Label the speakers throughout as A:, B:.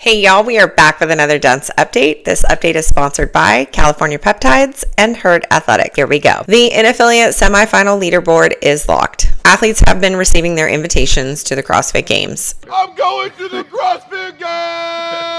A: Hey y'all, we are back with another Dunce update. This update is sponsored by California Peptides and Herd Athletic. Here we go. The in-affiliate semifinal leaderboard is locked. Athletes have been receiving their invitations to the CrossFit Games.
B: I'm going to the CrossFit Games!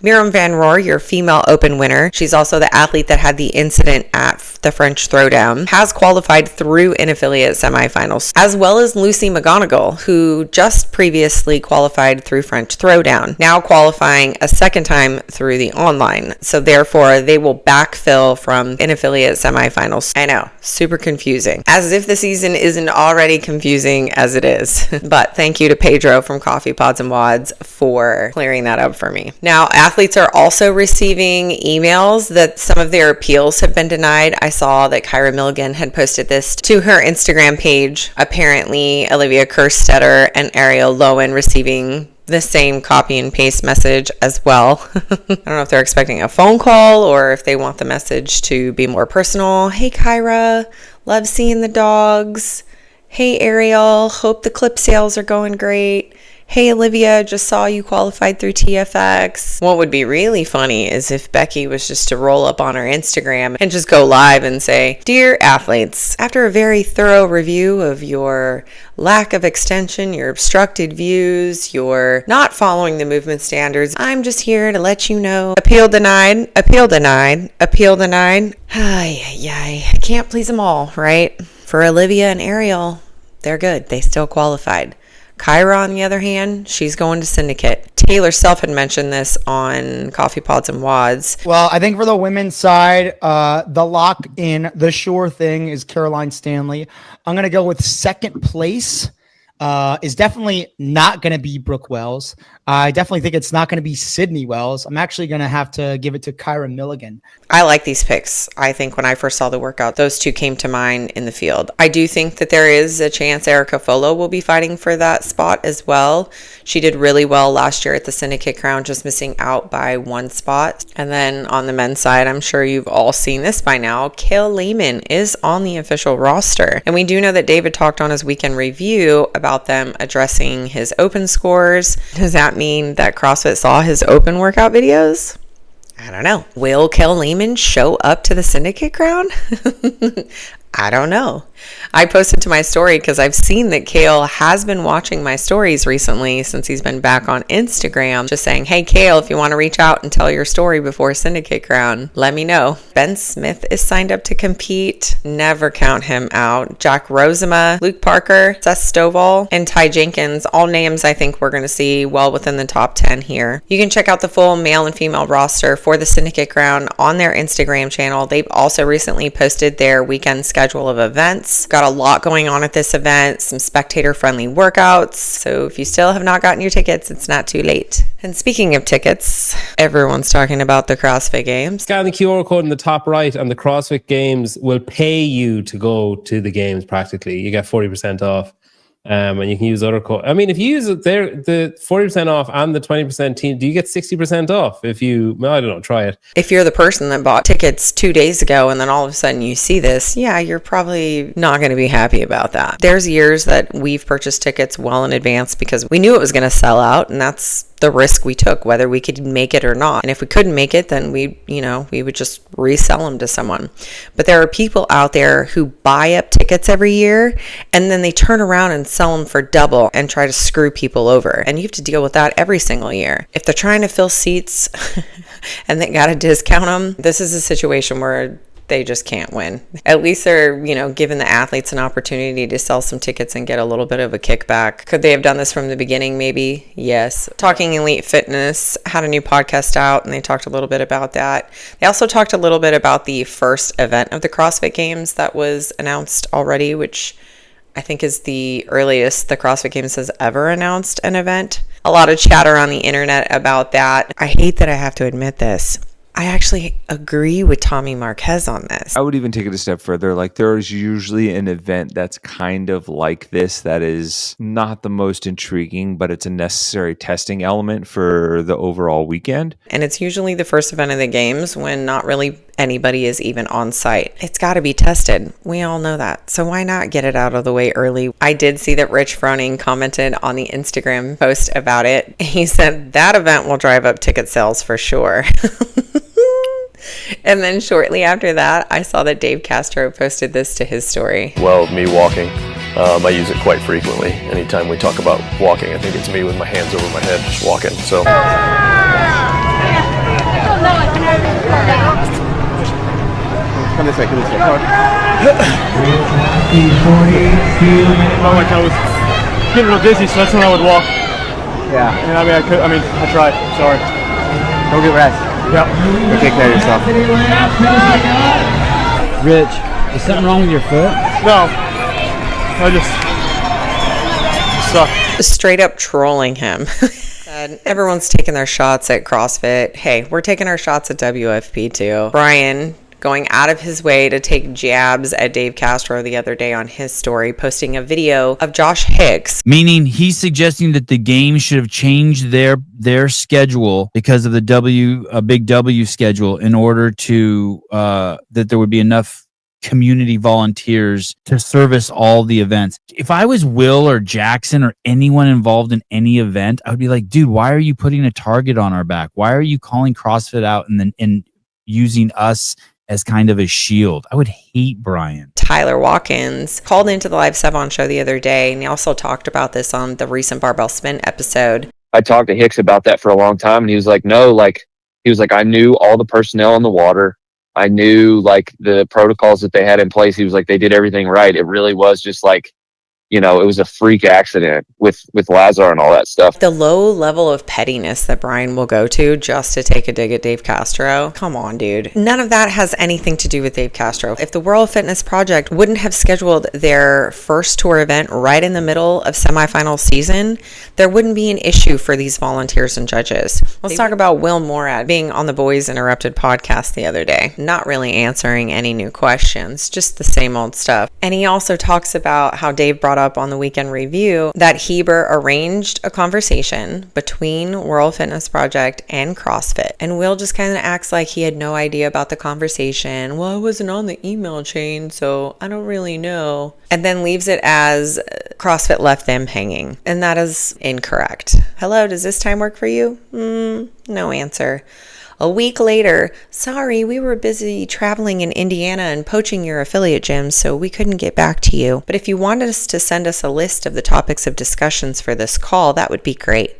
A: Miriam Van Roor, your female open winner, she's also the athlete that had the incident at the French Throwdown, has qualified through in-affiliate semifinals, as well as Lucy McGonigal, who just previously qualified through French Throwdown, now qualifying a second time through the online. So therefore, they will backfill from in-affiliate semifinals. I know, super confusing. As if the season isn't already confusing as it is. But thank you to Pedro from Coffee Pods and Wads for clearing that up for me. Now, athletes are also receiving emails that some of their appeals have been denied. I saw that Kyra Milligan had posted this to her Instagram page. Apparently, Olivia Kerstetter and Ariel Lowen receiving the same copy and paste message as well. I don't know if they're expecting a phone call or if they want the message to be more personal. Hey, Kyra, love seeing the dogs. Hey, Ariel, hope the clip sales are going great. Hey, Olivia, just saw you qualified through TFX. What would be really funny is if Becky was just to roll up on her Instagram and just go live and say, "Dear athletes, after a very thorough review of your lack of extension, your obstructed views, your not following the movement standards, I'm just here to let you know, appeal denied, appeal denied, appeal denied." I can't please them all, right? For Olivia and Ariel, they're good. They still qualified. Kyra, on the other hand, she's going to Syndicate. Taylor Self had mentioned this on Coffee Pods and Wads.
C: Well, I think for the women's side, the lock in, the sure thing is Caroline Stanley. I'm going to go with second place. Is definitely not going to be Brooke Wells. I definitely think it's not going to be Sydney Wells. I'm actually going to have to give it to Kyra Milligan.
A: I like these picks. I think when I first saw the workout, those two came to mind in the field. I do think that there is a chance Erica Folo will be fighting for that spot as well. She did really well last year at the Syndicate Crown, just missing out by one spot. And then on the men's side, I'm sure you've all seen this by now, Cale Lehman is on the official roster. And we do know that David talked on his weekend review about them addressing his open scores. Does that mean that CrossFit saw his open workout videos? I don't know. Will Kel Lehman show up to the Syndicate Crown? I don't know. I posted to my story because I've seen that Kale has been watching my stories recently since he's been back on Instagram, just saying, "Hey, Kale, if you want to reach out and tell your story before Syndicate Crown, let me know." Ben Smith is signed up to compete. Never count him out. Jack Rosema, Luke Parker, Seth Stovall, and Ty Jenkins, all names I think we're going to see well within the top 10 here. You can check out the full male and female roster for the Syndicate Crown on their Instagram channel. They've also recently posted their weekend schedule of events. Got a lot going on at this event, some spectator-friendly workouts. So if you still have not gotten your tickets, it's not too late. And speaking of tickets, everyone's talking about the CrossFit Games.
D: Scan the QR code in the top right and the CrossFit Games will pay you to go to the games practically. You get 40% off. And you can use other code. I mean, if you use it there, the 40% off and the 20% team, do you get 60% off? If you, well, I don't know, try it.
A: If you're the person that bought tickets 2 days ago and then all of a sudden you see this, yeah, you're probably not going to be happy about that. There's years that we've purchased tickets well in advance because we knew it was going to sell out, and that's the risk we took, whether we could make it or not. And if we couldn't make it, then we would just resell them to someone. But there are people out there who buy up tickets every year and then they turn around and sell them for double and try to screw people over. And you have to deal with that every single year. If they're trying to fill seats and they got to discount them, this is a situation where they just can't win. At least they're, giving the athletes an opportunity to sell some tickets and get a little bit of a kickback. Could they have done this from the beginning? Maybe. Yes. Talking Elite Fitness had a new podcast out and they talked a little bit about that. They also talked a little bit about the first event of the CrossFit Games that was announced already, which I think is the earliest the CrossFit Games has ever announced an event. A lot of chatter on the internet about that. I hate that I have to admit this. I actually agree with Tommy Marquez on this.
B: I would even take it a step further. Like, there is usually an event that's kind of like this that is not the most intriguing, but it's a necessary testing element for the overall weekend.
A: And it's usually the first event of the games when not really anybody is even on site. It's got to be tested. We all know that. So why not get it out of the way early? I did see that Rich Froning commented on the Instagram post about it. He said that event will drive up ticket sales for sure. And then shortly after that, I saw that Dave Castro posted this to his story.
E: Well, me walking, I use it quite frequently. Anytime we talk about walking, I think it's me with my hands over my head just walking. So.
F: Come this way, come this way.
G: Felt like I was getting real dizzy, so that's when I would walk.
F: Yeah.
G: And I tried. Sorry.
F: Go get rest.
G: Yep.
F: Go take care of yourself.
H: Rich, is something wrong with your foot?
G: No. I just suck.
A: Straight up trolling him. Everyone's taking their shots at CrossFit. Hey, we're taking our shots at WFP too. Brian going out of his way to take jabs at Dave Castro the other day on his story, posting a video of Josh Hicks.
H: Meaning he's suggesting that the games should have changed their schedule because of the big W schedule in order to that there would be enough community volunteers to service all the events. If I was Will or Jackson or anyone involved in any event, I would be like, dude, why are you putting a target on our back? Why are you calling CrossFit out and using us as kind of a shield? I would hate Brian.
A: Tyler Watkins called into the live Sevan show the other day, and he also talked about this on the recent Barbell Spin episode.
I: I talked to Hicks about that for a long time, and he was like, no, I knew all the personnel in the water. I knew like the protocols that they had in place. He was like, they did everything right. It really was just like, it was a freak accident with Lazar and all that stuff.
A: The low level of pettiness that Brian will go to just to take a dig at Dave Castro. Come on, dude. None of that has anything to do with Dave Castro. If the World Fitness Project wouldn't have scheduled their first tour event right in the middle of semifinal season, there wouldn't be an issue for these volunteers and judges. Let's talk about Will Morad being on the Boys Interrupted podcast the other day, not really answering any new questions, just the same old stuff. And he also talks about how Dave brought up on the weekend review that Heber arranged a conversation between World Fitness Project and CrossFit, and Will just kind of acts like he had no idea about the conversation. Well, I wasn't on the email chain, so I don't really know, and then leaves it as CrossFit left them hanging, and that is incorrect. Hello, does this time work for you? No answer. A week later, sorry, we were busy traveling in Indiana and poaching your affiliate gyms, so we couldn't get back to you. But if you wanted us to send us a list of the topics of discussions for this call, that would be great.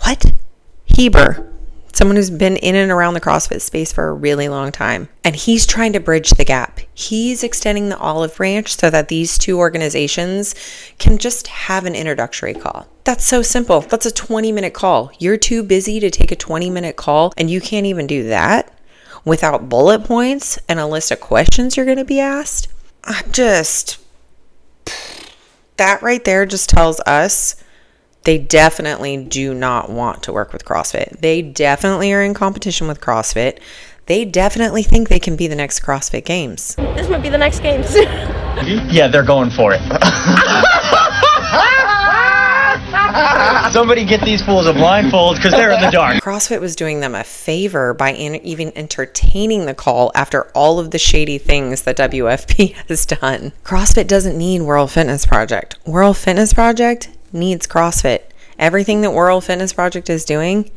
A: What? Heber. Someone who's been in and around the CrossFit space for a really long time. And he's trying to bridge the gap. He's extending the olive branch so that these two organizations can just have an introductory call. That's so simple. That's a 20-minute call. You're too busy to take a 20-minute call, and you can't even do that without bullet points and a list of questions you're going to be asked. That right there just tells us they definitely do not want to work with CrossFit. They definitely are in competition with CrossFit. They definitely think they can be the next CrossFit Games.
J: This might be the next Games.
F: Yeah, they're going for it. Somebody get these fools a blindfold because they're in the dark.
A: CrossFit was doing them a favor by even entertaining the call after all of the shady things that WFP has done. CrossFit doesn't need World Fitness Project. World Fitness Project needs CrossFit. Everything that World Fitness Project is doing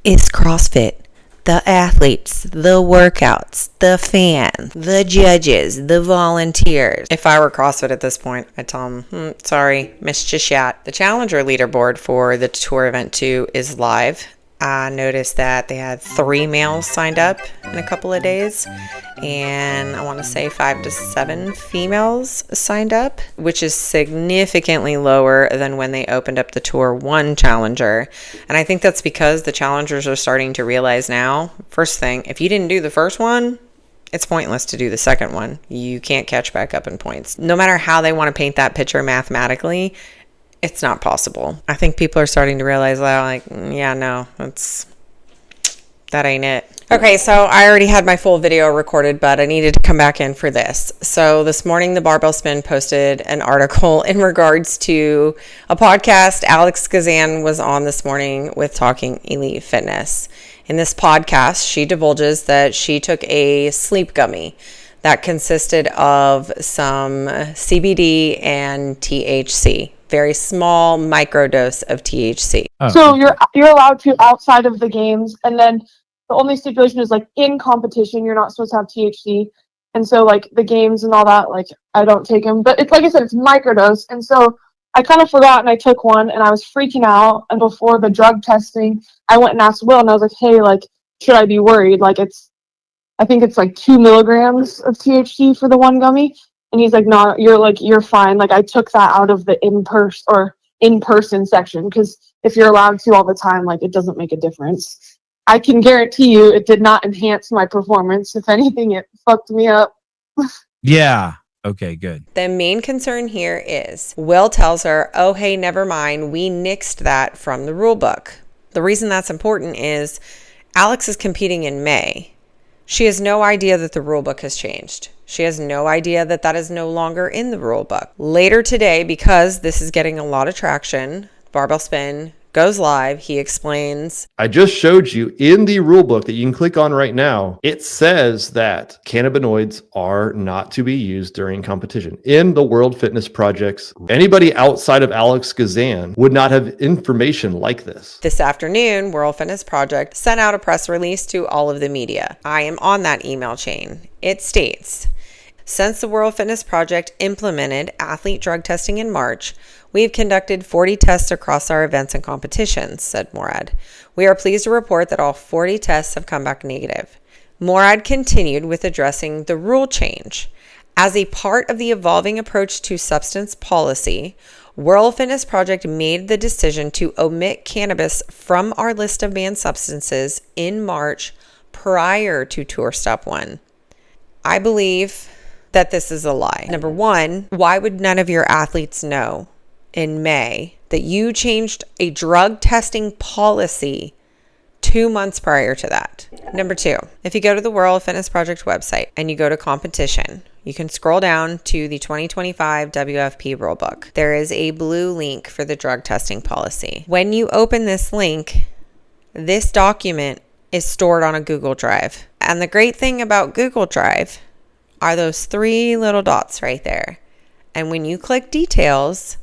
A: is CrossFit. The athletes, the workouts, the fans, the judges, the volunteers. If I were CrossFit at this point, I'd tell them, sorry, missed your shot. The Challenger leaderboard for the tour event 2 is live. I noticed that they had 3 males signed up in a couple of days, and I want to say 5 to 7 females signed up, which is significantly lower than when they opened up the Tour 1 Challenger. And I think that's because the challengers are starting to realize now, first thing, if you didn't do the first one, it's pointless to do the second one. You can't catch back up in points. No matter how they want to paint that picture mathematically, it's not possible. I think people are starting to realize that, like, yeah, no, that ain't it. Okay, so I already had my full video recorded, but I needed to come back in for this. So this morning, the Barbell Spin posted an article in regards to a podcast Alex Kazan was on this morning with Talking Elite Fitness. In this podcast, she divulges that she took a sleep gummy that consisted of some CBD and THC, very small microdose of THC.
H: Oh.
J: So you're allowed to outside of the games, and then the only stipulation is like in competition, you're not supposed to have THC. And so like the games and all that, like I don't take them, but it's like I said, it's microdose. And so I kind of forgot and I took one and I was freaking out. And before the drug testing, I went and asked Will and I was like, hey, like, should I be worried? Like I think it's like 2 milligrams of THC for the one gummy. And he's like, no, you're fine. Like I took that out of the in-person section because if you're allowed to all the time, like it doesn't make a difference. I can guarantee you it did not enhance my performance. If anything, it fucked me up.
H: Yeah. Okay, good.
A: The main concern here is Will tells her, oh, hey, never mind. We nixed that from the rule book. The reason that's important is Alex is competing in May. She has no idea that the rule book has changed. She has no idea that that is no longer in the rule book. Later today, because this is getting a lot of traction, Barbell Spin goes live. He explains,
K: I just showed you in the rule book that you can click on right now. It says that cannabinoids are not to be used during competition. In the World Fitness Projects, anybody outside of Alex Gazan would not have information like this.
A: This afternoon, World Fitness Project sent out a press release to all of the media. I am on that email chain. It states, since the World Fitness Project implemented athlete drug testing in March, we have conducted 40 tests across our events and competitions, said Morad. We are pleased to report that all 40 tests have come back negative. Morad continued with addressing the rule change. As a part of the evolving approach to substance policy, World Fitness Project made the decision to omit cannabis from our list of banned substances in March prior to Tour Stop 1. I believe that this is a lie. Number one, why would none of your athletes know in May that you changed a drug testing policy 2 months prior to that? Number two, if you go to the World Fitness Project website and you go to competition, you can scroll down to the 2025 WFP rulebook. There is a blue link for the drug testing policy. When you open this link, this document is stored on a Google Drive. And the great thing about Google Drive are those 3 little dots right there. And when you click details,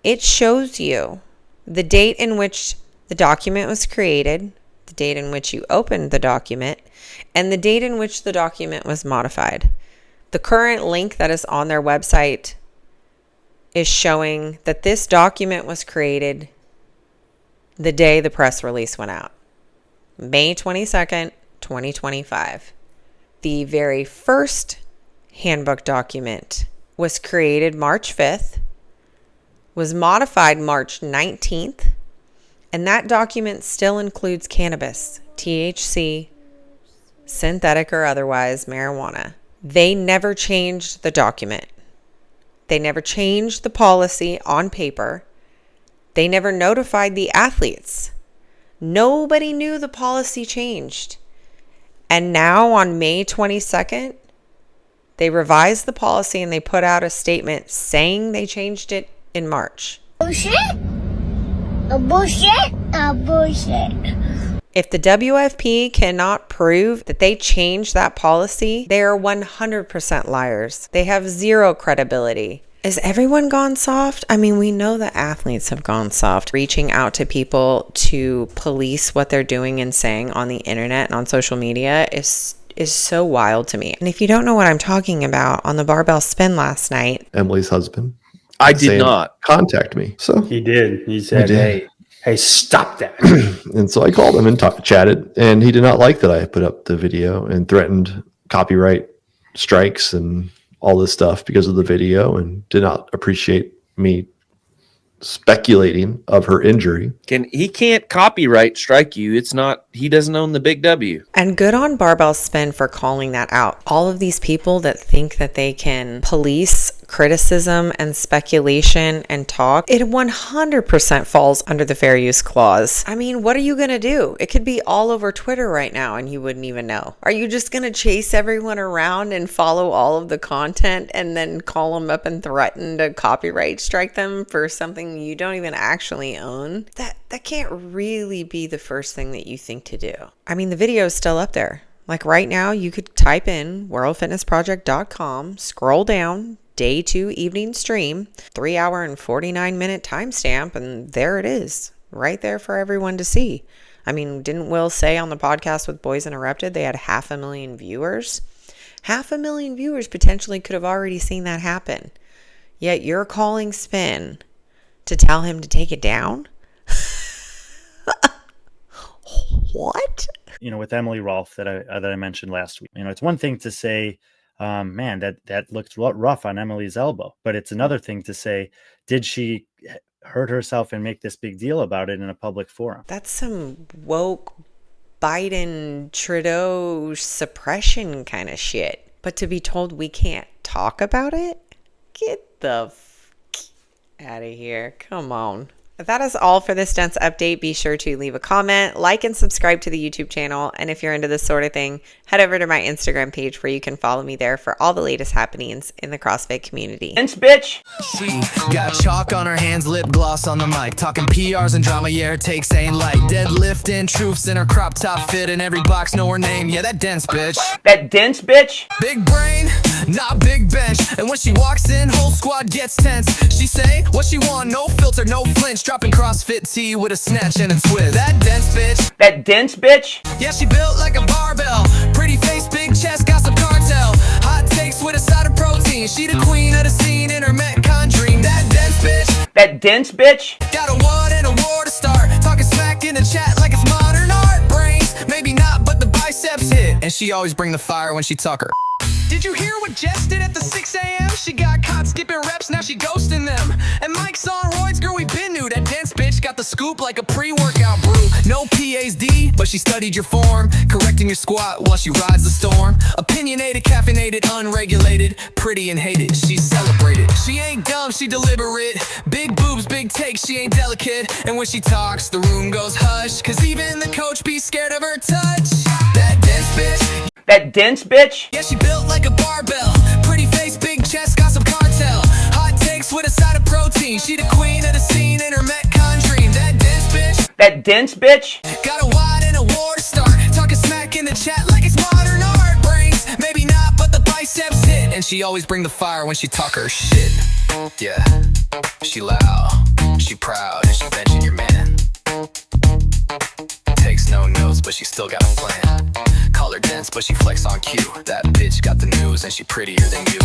A: it shows you the date in which the document was created, the date in which you opened the document, and the date in which the document was modified. The current link that is on their website is showing that this document was created the day the press release went out, May 22nd, 2025. The very first handbook document was created March 5th, was modified March 19th, and that document still includes cannabis, THC, synthetic or otherwise, marijuana. They never changed the document. They never changed the policy on paper. They never notified the athletes. Nobody knew the policy changed. And now on May 22nd, they revised the policy and they put out a statement saying they changed it in March.
L: Bullshit. Bullshit. Bullshit.
A: If the WFP cannot prove that they changed that policy, they are 100% liars. They have zero credibility. Is everyone gone soft? I mean, we know that athletes have gone soft. Reaching out to people to police what they're doing and saying on the internet and on social media is so wild to me. And if you don't know what I'm talking about, on the Barbell Spin last night,
K: Emily's husband.
M: I did not
K: contact me. So
G: he did. He said, hey, stop that.
K: And so I called him and chatted, and he did not like that I put up the video and threatened copyright strikes and all this stuff because of the video, and did not appreciate me speculating of her injury.
M: He can't copyright strike you. It's not, he doesn't own the big W.
A: And good on Barbell Spin for calling that out. All of these people that think that they can police criticism and speculation and talk, it 100% falls under the fair use clause. I mean, what are you going to do? It could be all over Twitter right now and you wouldn't even know. Are you just going to chase everyone around and follow all of the content and then call them up and threaten to copyright strike them for something you don't even actually own? That can't really be the first thing that you think to do. I mean, the video is still up there. Like right now, you could type in worldfitnessproject.com, scroll down, day 2 evening stream, 3 hour and 49 minute timestamp, and there it is, right there for everyone to see. I mean, didn't Will say on the podcast with Boys Interrupted, they had 500,000 viewers? 500,000 viewers potentially could have already seen that happen. Yet you're calling Spin to tell him to take it down? What?
L: You know, with Emily Rolfe that I mentioned last week, you know, it's one thing to say, man, that looked rough on Emily's elbow, but it's another thing to say, did she hurt herself and make this big deal about it in a public forum?
A: That's some woke Biden Trudeau suppression kind of shit. But to be told we can't talk about it? Get the out of here. Come on. That is all for this Dense update. Be sure to leave a comment, like, and subscribe to the YouTube channel. And if you're into this sort of thing, head over to my Instagram page where you can follow me there for all the latest happenings in the CrossFit community.
F: Dense bitch.
N: She got chalk on her hands, lip gloss on the mic, talking PRs and drama, yeah, her takes ain't light. Deadlifting truths in her crop top fit, and every box know her name, yeah, that dense bitch.
F: That dense bitch.
N: Big brain, not big bench, and when she walks in, whole squad gets tense. She say what she want, no filter, no flinch, dropping CrossFit T with a snatch and a twist. That dense bitch.
F: That dense bitch.
N: Yeah, she built like a barbell, pretty face, big chest, got some cartel. Hot takes with a side of protein. She the queen of the scene in her Metcon dream. That dense bitch.
F: That dense bitch.
N: Got a one and a war to start. Talking smack in the chat like it's modern art. Brains, maybe not, but the biceps hit. And she always bring the fire when she tuck her. Did you hear what Jess did at the 6 a.m.? She got caught skipping reps, now she ghosting them. And Mike's on roids, girl, we been new. That dense bitch got the scoop like a pre-workout brew. No PhD, but she studied your form, correcting your squat while she rides the storm. Opinionated, caffeinated, unregulated, pretty and hated, she's celebrated. She ain't dumb, she deliberate. Big boobs, big takes, she ain't delicate. And when she talks, the room goes hush, cause even the coach be scared of her touch. That dense bitch.
F: That dense bitch.
N: Yeah, she built like a barbell, pretty face, big chest, got some cartel. Hot takes with a side of protein. She the queen of the scene in her Metcon dream. That dense bitch.
F: That dense bitch.
N: Got a wide and a war start, talking smack in the chat like it's modern art. Brains, maybe not, but the biceps hit. And she always bring the fire when she talk her shit. Yeah, she loud, she proud, and she benching your man. Takes no notes, but she still got a plan. Call her dense, but she flex on cue. That bitch got the news and she prettier than you.